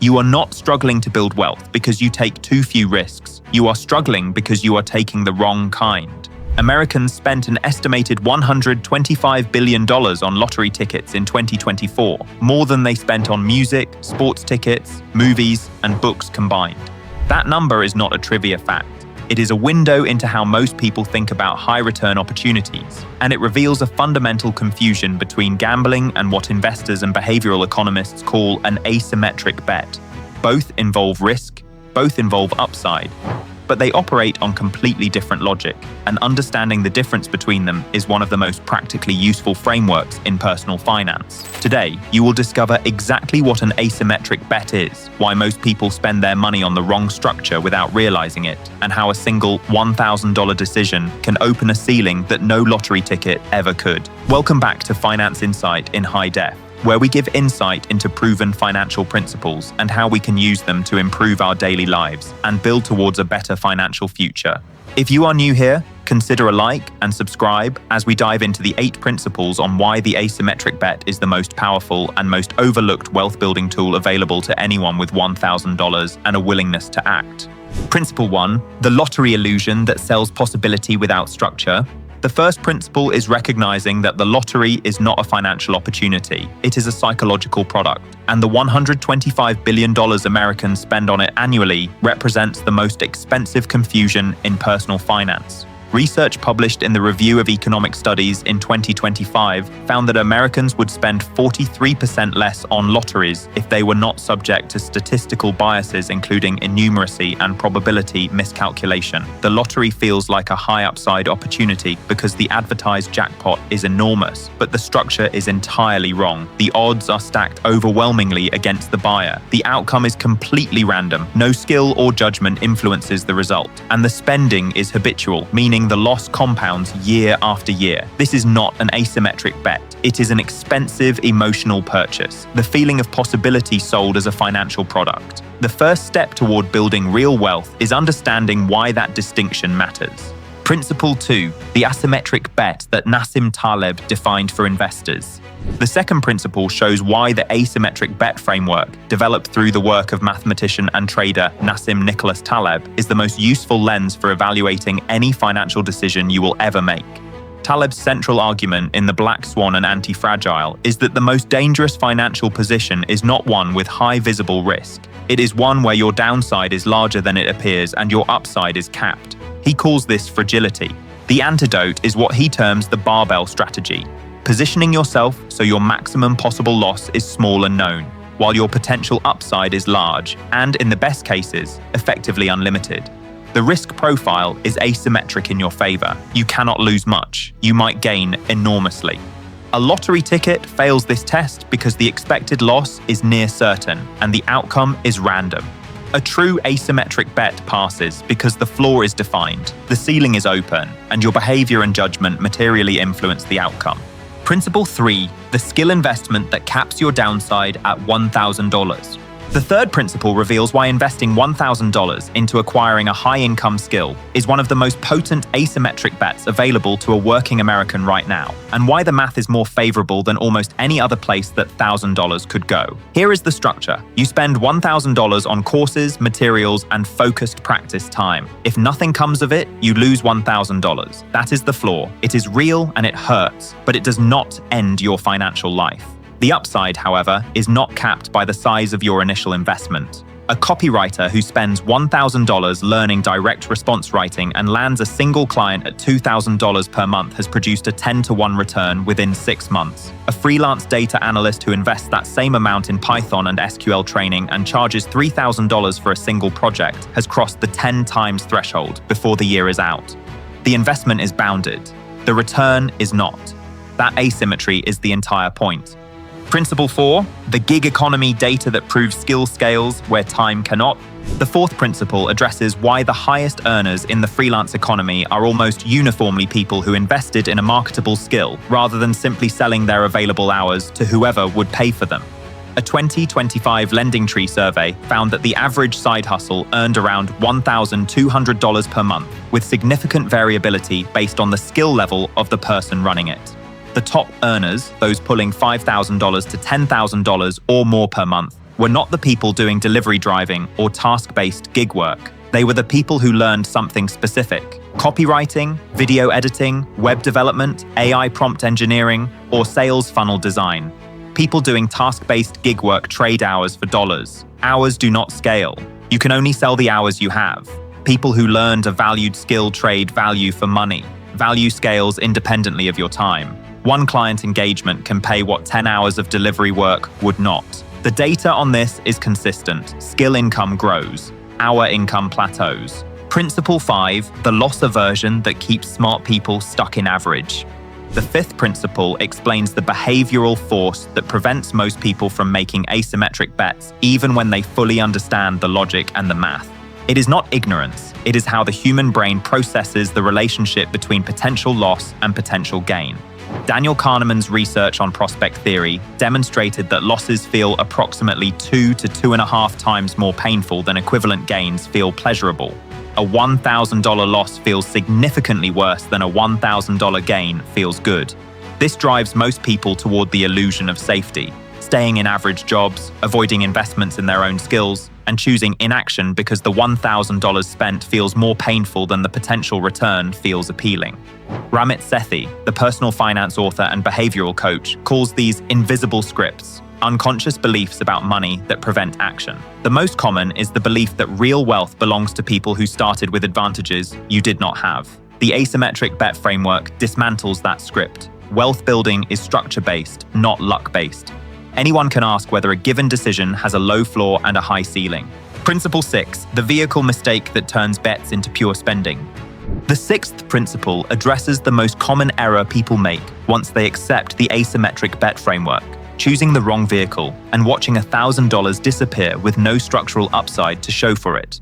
You are not struggling to build wealth because you take too few risks. You are struggling because you are taking the wrong kind. Americans spent an estimated $125 billion on lottery tickets in 2024, more than they spent on music, sports tickets, movies, and books combined. That number is not a trivia fact. It is a window into how most people think about high-return opportunities, and it reveals a fundamental confusion between gambling and what investors and behavioral economists call an asymmetric bet. Both involve risk, both involve upside, but they operate on completely different logic, and understanding the difference between them is one of the most practically useful frameworks in personal finance. Today, you will discover exactly what an asymmetric bet is, why most people spend their money on the wrong structure without realizing it, and how a single $1,000 decision can open a ceiling that no lottery ticket ever could. Welcome back to Finance Insight in High Def, where we give insight into proven financial principles and how we can use them to improve our daily lives and build towards a better financial future. If you are new here, consider a like and subscribe as we dive into the 8 principles on why the asymmetric bet is the most powerful and most overlooked wealth-building tool available to anyone with $1,000 and a willingness to act. Principle 1, the lottery illusion that sells possibility without structure. The first principle is recognizing that the lottery is not a financial opportunity, it is a psychological product, and the $125 billion Americans spend on it annually represents the most expensive confusion in personal finance. Research published in the Review of Economic Studies in 2025 found that Americans would spend 43% less on lotteries if they were not subject to statistical biases including innumeracy and probability miscalculation. The lottery feels like a high upside opportunity because the advertised jackpot is enormous, but the structure is entirely wrong. The odds are stacked overwhelmingly against the buyer. The outcome is completely random. No skill or judgment influences the result, and the spending is habitual, meaning the loss compounds year after year. This is not an asymmetric bet. It is an expensive emotional purchase, the feeling of possibility sold as a financial product. The first step toward building real wealth is understanding why that distinction matters. Principle 2, the asymmetric bet that Nassim Taleb defined for investors. The second principle shows why the asymmetric bet framework, developed through the work of mathematician and trader Nassim Nicholas Taleb, is the most useful lens for evaluating any financial decision you will ever make. Taleb's central argument in The Black Swan and Anti-Fragile is that the most dangerous financial position is not one with high visible risk. It is one where your downside is larger than it appears and your upside is capped. He calls this fragility. The antidote is what he terms the barbell strategy, positioning yourself so your maximum possible loss is small and known, while your potential upside is large and, in the best cases, effectively unlimited. The risk profile is asymmetric in your favor. You cannot lose much. You might gain enormously. A lottery ticket fails this test because the expected loss is near certain and the outcome is random. A true asymmetric bet passes because the floor is defined, the ceiling is open, and your behavior and judgment materially influence the outcome. Principle 3, the skill investment that caps your downside at $1,000. The third principle reveals why investing $1,000 into acquiring a high-income skill is one of the most potent asymmetric bets available to a working American right now, and why the math is more favorable than almost any other place that $1,000 could go. Here is the structure. You spend $1,000 on courses, materials, and focused practice time. If nothing comes of it, you lose $1,000. That is the floor. It is real and it hurts, but it does not end your financial life. The upside, however, is not capped by the size of your initial investment. A copywriter who spends $1,000 learning direct response writing and lands a single client at $2,000 per month has produced a 10-to-1 return within 6 months. A freelance data analyst who invests that same amount in Python and SQL training and charges $3,000 for a single project has crossed the 10 times threshold before the year is out. The investment is bounded. The return is not. That asymmetry is the entire point. Principle 4, the gig economy data that proves skill scales where time cannot. The fourth principle addresses why the highest earners in the freelance economy are almost uniformly people who invested in a marketable skill rather than simply selling their available hours to whoever would pay for them. A 2025 LendingTree survey found that the average side hustle earned around $1,200 per month, with significant variability based on the skill level of the person running it. The top earners, those pulling $5,000 to $10,000 or more per month, were not the people doing delivery driving or task-based gig work. They were the people who learned something specific: copywriting, video editing, web development, AI prompt engineering, or sales funnel design. People doing task-based gig work trade hours for dollars. Hours do not scale. You can only sell the hours you have. People who learned a valued skill trade value for money. Value scales independently of your time. One client engagement can pay what 10 hours of delivery work would not. The data on this is consistent. Skill income grows. Hour income plateaus. Principle 5, the loss aversion that keeps smart people stuck in average. The fifth principle explains the behavioral force that prevents most people from making asymmetric bets even when they fully understand the logic and the math. It is not ignorance, it is how the human brain processes the relationship between potential loss and potential gain. Daniel Kahneman's research on prospect theory demonstrated that losses feel approximately 2 to 2.5 times more painful than equivalent gains feel pleasurable. A $1,000 loss feels significantly worse than a $1,000 gain feels good. This drives most people toward the illusion of safety, staying in average jobs, avoiding investments in their own skills, and choosing inaction because the $1,000 spent feels more painful than the potential return feels appealing. Ramit Sethi, the personal finance author and behavioral coach, calls these invisible scripts, unconscious beliefs about money that prevent action. The most common is the belief that real wealth belongs to people who started with advantages you did not have. The asymmetric bet framework dismantles that script. Wealth building is structure-based, not luck-based. Anyone can ask whether a given decision has a low floor and a high ceiling. Principle 6, the vehicle mistake that turns bets into pure spending. The sixth principle addresses the most common error people make once they accept the asymmetric bet framework: choosing the wrong vehicle and watching $1,000 disappear with no structural upside to show for it.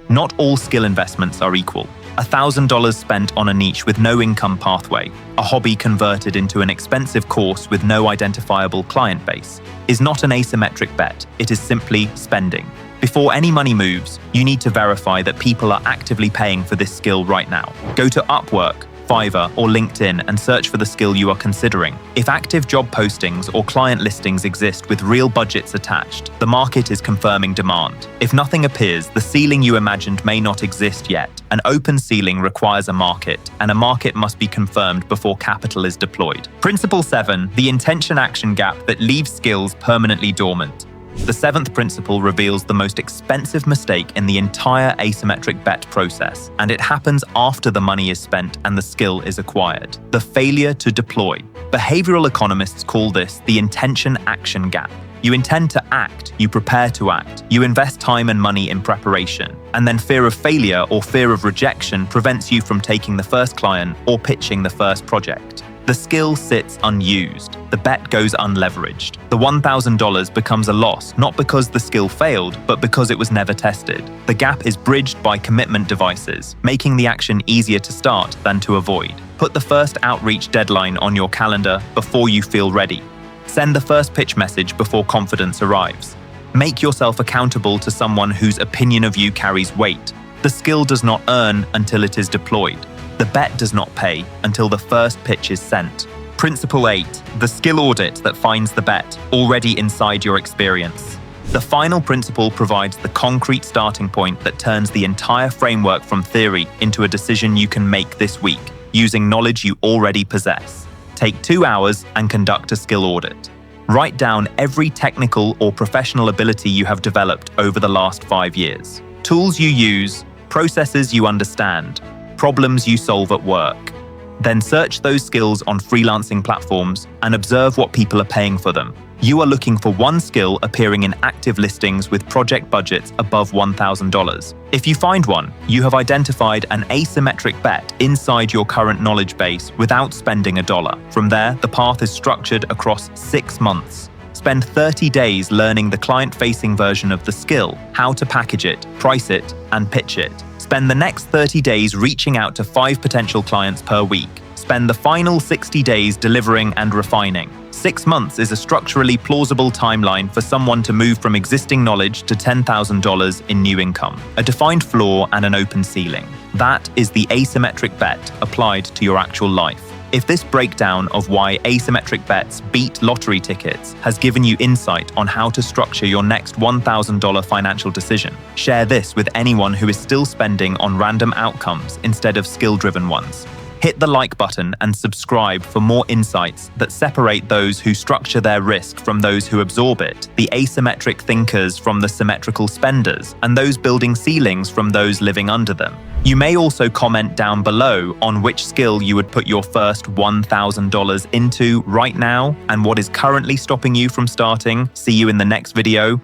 Not all skill investments are equal. $1,000 spent on a niche with no income pathway, a hobby converted into an expensive course with no identifiable client base, is not an asymmetric bet, it is simply spending. Before any money moves, you need to verify that people are actively paying for this skill right now. Go to Upwork, Fiverr, or LinkedIn and search for the skill you are considering. If active job postings or client listings exist with real budgets attached, the market is confirming demand. If nothing appears, the ceiling you imagined may not exist yet. An open ceiling requires a market, and a market must be confirmed before capital is deployed. Principle 7, the intention-action gap that leaves skills permanently dormant. The seventh principle reveals the most expensive mistake in the entire asymmetric bet process, and it happens after the money is spent and the skill is acquired: the failure to deploy. Behavioral economists call this the intention-action gap. You intend to act, you prepare to act, you invest time and money in preparation, and then fear of failure or fear of rejection prevents you from taking the first client or pitching the first project. The skill sits unused. The bet goes unleveraged. The $1,000 becomes a loss, not because the skill failed, but because it was never tested. The gap is bridged by commitment devices, making the action easier to start than to avoid. Put the first outreach deadline on your calendar before you feel ready. Send the first pitch message before confidence arrives. Make yourself accountable to someone whose opinion of you carries weight. The skill does not earn until it is deployed. The bet does not pay until the first pitch is sent. Principle 8, the skill audit that finds the bet already inside your experience. The final principle provides the concrete starting point that turns the entire framework from theory into a decision you can make this week, using knowledge you already possess. Take 2 hours and conduct a skill audit. Write down every technical or professional ability you have developed over the last 5 years. Tools you use, processes you understand, problems you solve at work. Then search those skills on freelancing platforms and observe what people are paying for them. You are looking for one skill appearing in active listings with project budgets above $1,000. If you find one, you have identified an asymmetric bet inside your current knowledge base without spending a dollar. From there, the path is structured across 6 months. Spend 30 days learning the client-facing version of the skill, how to package it, price it, and pitch it. Spend the next 30 days reaching out to 5 potential clients per week. Spend the final 60 days delivering and refining. 6 months is a structurally plausible timeline for someone to move from existing knowledge to $10,000 in new income, a defined floor and an open ceiling. That is the asymmetric bet applied to your actual life. If this breakdown of why asymmetric bets beat lottery tickets has given you insight on how to structure your next $1,000 financial decision, share this with anyone who is still spending on random outcomes instead of skill-driven ones. Hit the like button and subscribe for more insights that separate those who structure their risk from those who absorb it, the asymmetric thinkers from the symmetrical spenders, and those building ceilings from those living under them. You may also comment down below on which skill you would put your first $1,000 into right now and what is currently stopping you from starting. See you in the next video.